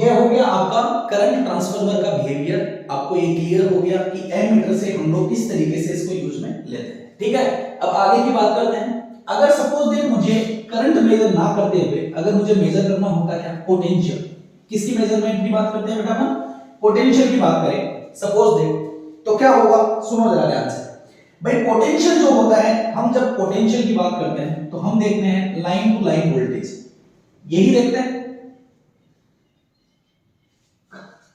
ये हो गया आपका करंट ट्रांसफार्मर का बिहेवियर, आपको ये क्लियर हो गया कि एमीटर से हम लोग किस तरीके से इसको यूज में लेते हैं। ठीक है, अब आगे की बात करते हैं। अगर सपोज दैट मुझे करंट मेजर ना करते हुए अगर मुझे मेजर करना होता क्या, पोटेंशियल, किसकी मेजरमेंट की बात करते हैं बेटा अपन, पोटेंशियल की बात करें सपोज दैट, तो क्या होगा, सुनो जरा ध्यान से भाई। पोटेंशियल जो होता है, हम जब पोटेंशियल की बात करते हैं तो हम देखते हैं लाइन टू लाइन वोल्टेज, यही देखते हैं,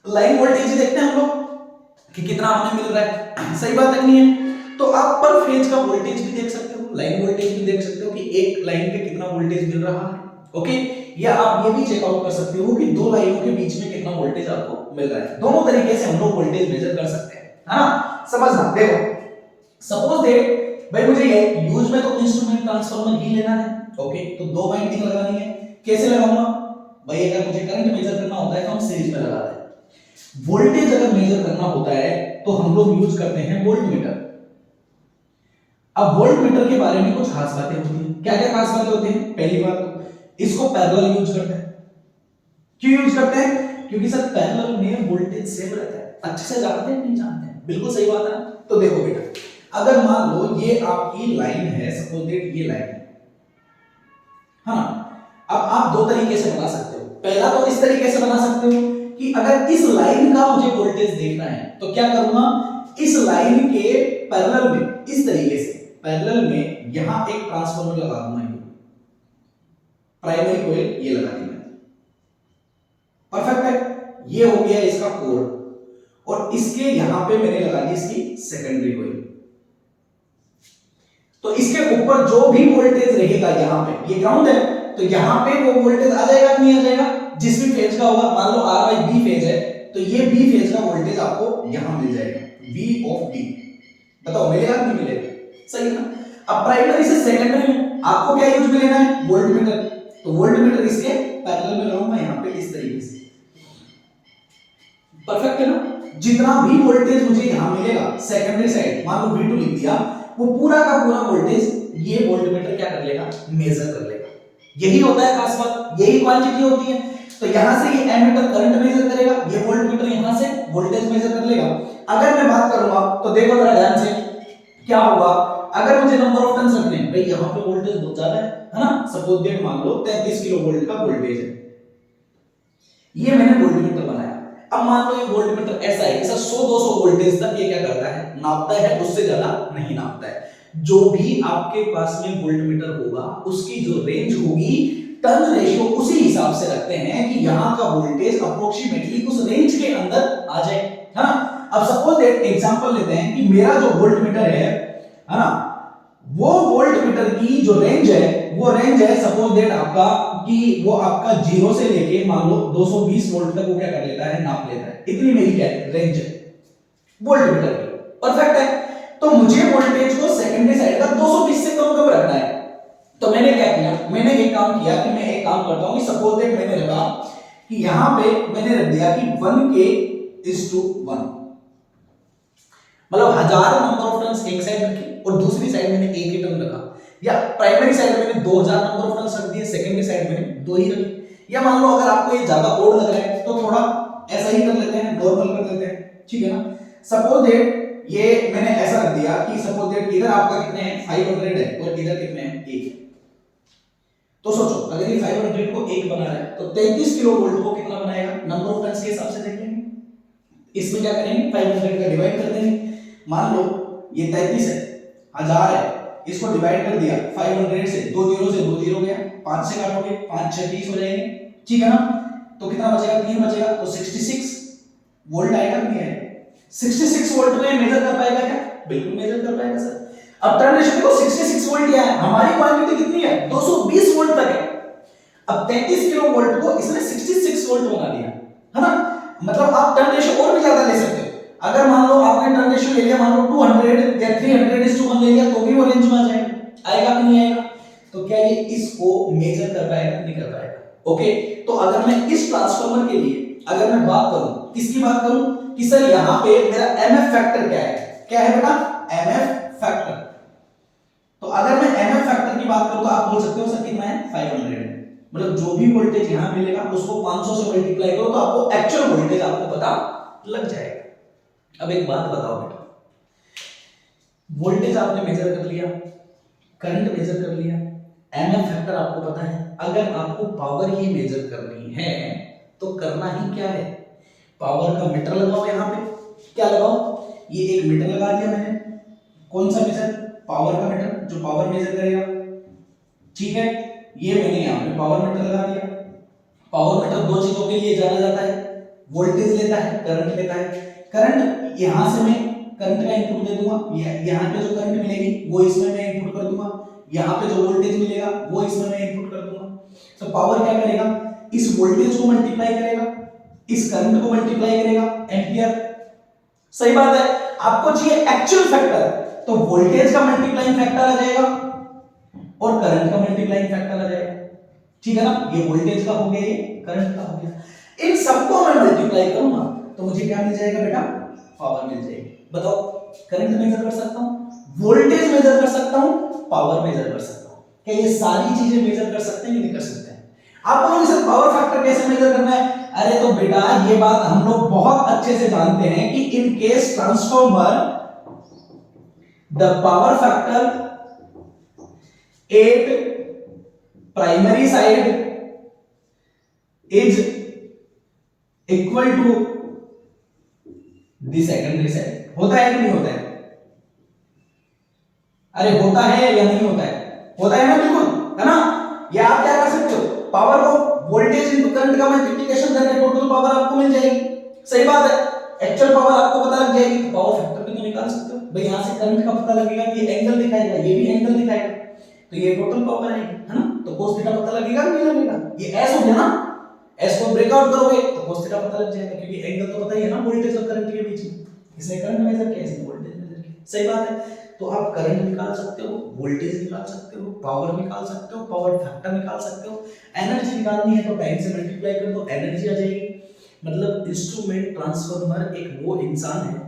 लाइन वोल्टेज देखते हैं हम लोग कि कितना हमें मिल रहा है, सही बात है नहीं है। तो आप पर फेज का वोल्टेज भी देख सकते हो, लाइन वोल्टेज भी देख सकते हो कि एक लाइन पे कितना वोल्टेज मिल रहा है। ओके, या आप ये भी चेकआउट कर सकते हो कि दो लाइनों के बीच में कितना वोल्टेज आपको मिल रहा है। दोनों तरीके से हम लोग वोल्टेज मेजर कर सकते हैं, है ना। समझना, देखो सपोज दैट भाई मुझे ये यूज में तो इंस्ट्रूमेंट ट्रांसफार्मर ही लेना है। ओके, तो दो वाइंडिंग लगानी है, कैसे लगाऊंगा भाई, अगर मुझे करंट मेजर करना होता है तो हम सीरीज में लगाते हैं। वोल्टेज अगर मेजर करना होता है तो हम लोग यूज करते हैं वोल्टमीटर। अब वोल्टमीटर के बारे में कुछ खास बातें होती हैं। क्या क्या खास बातें होती हैं, पहली बात तो इसको पैरेलल यूज करते हैं। क्यों यूज करते हैं, क्योंकि सर पैरेलल में वोल्टेज सेम रहता है। अच्छे से जानते हैं नहीं जानते हैं, बिल्कुल सही बात है ना। तो देखो बेटा, अगर मान लो ये आपकी लाइन है, सपोज दैट ये लाइन है, हाँ, अब आप दो तरीके से बना सकते हो। पहला तो इस तरीके से बना सकते हो कि अगर इस लाइन का मुझे वोल्टेज देखना है तो क्या करूंगा, इस लाइन के पैरेलल में, इस तरीके से पैरेलल में यहां एक ट्रांसफार्मर लगा दूंगा, ये प्राइमरी कॉइल ये लगा दी मैंने, परफेक्ट है। ये हो गया इसका कोर, और इसके यहां पे मैंने लगा दी इसकी सेकेंडरी कॉइल। तो इसके ऊपर जो भी वोल्टेज रहेगा, यहां पे ये ग्राउंड है, तो यहां पे वो वोल्टेज आ जाएगा कि नहीं आ जाएगा, जिस भी फेज का होगा, मान लो R बाई B फेज है, तो ये B फेज का वोल्टेज आपको यहां मिल जाएगा, V ऑफ D। बताओ मिलेगा कि नहीं मिलेगा, सही ना। अब प्राइमरी से सेकेंडरी में आपको क्या यूज में लेना है, वोल्टमीटर। तो वोल्टमीटर इसके पैरेलल में लगाऊंगा यहां पे इस तरीके से, परफेक्ट है ना। जितना भी वोल्टेज मुझे यहां मिलेगा सेकेंडरी साइड, मान लो V2 लिख दिया, वो पूरा का पूरा वोल्टेज ये वोल्टमीटर क्या कर लेगा, मेजर कर लेगा। यही होता है खास बात, यही क्वांटिटी होती है। तो यहां से ये एमीटर करंट मेजर करेगा, ये वोल्टमीटर यहां से वोल्टेज मेजर कर लेगा। अगर मैं बात करूंगा तो देखो जरा ध्यान से क्या होगा, अगर मुझे नंबर ऑफ टर्न्स रखने हैं, भाई यहां पे वोल्टेज बहुत ज्यादा है ना, सपोज दैट मान लो 33 किलो वोल्ट का वोल्टेज है, ये मैंने वोल्टमीटर बनाया। अब मान लो ये वोल्टमीटर ऐसा है, ऐसा 100-200 वोल्टेज तक ये क्या करता है, नापता है, उससे ज्यादा नहीं नापता है। जो भी आपके पास में वोल्टमीटर होगा उसकी जो रेंज होगी, टर्न रेशियो उसी हिसाब से रखते हैं कि यहां का वोल्टेज अप्रोक्सीमेटली उस रेंज के अंदर आ जाए, है ना। अब सपोज दैट एग्जांपल लेते हैं कि मेरा जो वोल्टमीटर है ना, वो वोल्टमीटर की जो रेंज है, वो रेंज है सपोज दैट आपका कि वो आपका 0 से लेके मान लो 220 वोल्ट तक वो क्या कर लेता है, नाप लेता है। इतनी मेरी क्या रेंज है वोल्टमीटर की, परफेक्ट है। तो मुझे वोल्टेज को सेकेंडरी साइड का 220 से कम रखना है। तो मैंने क्या किया, मैंने एक काम किया कि मैं एक काम करता हूं कि सपोज दैट मैंने रखा कि यहां पे मैंने रख दिया कि 1k/1, मतलब 1000 नंबर ऑफ टर्न्स एक साइड रखी और दूसरी साइड मैंने 1 ही टर्न रखा, या प्राइमरी साइड में मैंने 2000 नंबर ऑफ टर्न्स रख दिए, सेकेंडरी साइड में 2 ही रखी। या मान लो अगर आपको ये ज्यादा ओड लग रहा है तो थोड़ा ऐसा ही कर लेते हैं, नॉर्मल कर लेते हैं, ठीक है ना। सपोज दैट ये मैंने ऐसा रख दिया कि सपोज दैट इधर आपका कितने हैं 500 है और इधर कितने हैं 1। तो सोचो अगर ये 500 को 1 बना रहा है तो 33 किलो वोल्ट को कितना बनाएगा, नंबर ऑफ टर्न्स के हिसाब से देख लेंगे। इसमें क्या करेंगे 500 का डिवाइड कर देंगे, मान लो ये 33 है, 1000 है, इसको डिवाइड कर दिया 500 से, 2 जीरो से 2 जीरो गया, 5 से काटोगे 5 6 30 हो जाएंगे, ठीक है ना। तो कितना बचेगा 3 बचेगा, तो 66 वोल्ट आएगा कि नहीं आएगा। 66 वोल्ट में मेजर कर पाएगा क्या, बिल्कुल मेजर कर पाएगा सर। अब टर्न रेशियो देखो 66 वोल्ट क्या है, हमारी क्वांटिटी कितनी है 220 वोल्ट तक है। अब 33 किलो वोल्ट को इसने 66 वोल्ट बना दिया, है ना। मतलब आप टर्न रेशियो और भी ज्यादा ले सकते हो। अगर मान लो आपने टर्न रेशियो ले लिया, मान लो 200 या 300:1 ले लिया, तो भी वो रेंज में आ जाएगा, आएगा कि नहीं आएगा। तो क्या ये इसको मेजर कर पाएगा, नहीं कर पाएगा। ओके, तो अगर मैं इस ट्रांसफार्मर के लिए अगर मैं बात करूं, किसकी बात करूं कि सर यहां पे मेरा एमएफ फैक्टर क्या है बेटा, एमएफ फैक्टर। तो अगर मैं एमएफ फैक्टर की बात करूं तो आप बोल सकते हो सर कितना है 500 है, मतलब जो भी वोल्टेज यहां मिलेगा उसको 500 से मल्टीप्लाई करो तो आपको एक्चुअल वोल्टेज आपको पता लग जाएगा। अब एक बात बताओ बेटा, वोल्टेज आपने मेजर कर लिया, करंट मेजर कर लिया, एमएफ फैक्टर आपको पता है, अगर आपको पावर ही मेजर करनी है तो करना ही क्या है, पावर का मीटर लगाओ। यहां पे क्या लगाओ, ये एक मीटर लगा दिया मैंने, कौन सा मीटर, पावर का मीटर जो पावर मेजर करेगा, ठीक है। ये मैंने यहां पे पावर मीटर लगा दिया। पावर मीटर दो चीजों के लिए जाना जाता है, वोल्टेज लेता है, करंट लेता है। करंट यहां से मैं करंट का इनपुट दे दूंगा, यहां पे जो करंट मिलेगी वो इसमें मैं इनपुट कर दूंगा, यहां पे जो वोल्टेज मिलेगा वो इसमें मैं इनपुट कर दूंगा। तो पावर क्या करेगा, इस वोल्टेज को मल्टीप्लाई करेगा, इस करंट को मल्टीप्लाई करेगा, एंपियर। सही बात है, आपको चाहिए एक्चुअल फैक्टर, तो वोल्टेज का मल्टीप्लाइंग फैक्टर आ जाएगा और करंट का मल्टीप्लाइंग फैक्टर आ जाएगा, ठीक है ना। ये वोल्टेज का हो गया, ये करंट का हो गया। इन सबको मैं मल्टीप्लाई करूंगा तो मुझे क्या मिल जाएगा बेटा, पावर मिल जाएगी। बताओ, करंट मेजर कर सकता हूं, वोल्टेज मेजर कर सकता हूं, पावर मेजर कर सकता हूं। क्या ये सारी चीजें मेजर कर सकते हैं कि नहीं कर सकते हैं? आप बोलोगे सर पावर फैक्टर कैसे मेजर करना है? अरे तो बेटा ये बात हम लोग बहुत अच्छे से जानते हैं कि in case transformer the power factor at primary side is equal to the secondary side. होता है कि नहीं होता है? अरे होता है या नहीं होता है? होता है ना, बिल्कुल, है ना। या आप क्या कर सकते हो, पावर को वोल्टेज इनटू करंट का मल्टीप्लिकेशन करके टोटल पावर आपको मिल जाएगी। सही बात है, एक्चुअल पावर आपको पता लग जाएगी तो पावर फैक्टर भी तो निकाल सकते हो भाई। यहां से करंट का पता लगेगा कि ये एंगल दिखाएगा, ये भी एंगल दिखाएगा, तो ये टोटल पावर आएगी, है ना। तो cos थीटा पता लगेगा कि नहीं लगेगा? ये s हो गया ना, s को ब्रेकआउट करोगे तो cos थीटा पता लग जाएगा, क्योंकि एंगल तो पता ही है ना वोल्टेज और करंट के बीच में, इसलिए करंट मेजर किया, इसलिए वोल्टेज मेजर किया। सही बात है। तो आप करंट निकाल सकते हो, वोल्टेज निकाल सकते हो, पावर निकाल सकते हो, पावर फैक्टर निकाल सकते हो। एनर्जी निकालनी है तो टाइम से मल्टीप्लाई कर दो, एनर्जी आ जाएगी। मतलब इंस्ट्रूमेंट ट्रांसफार्मर एक वो इंसान है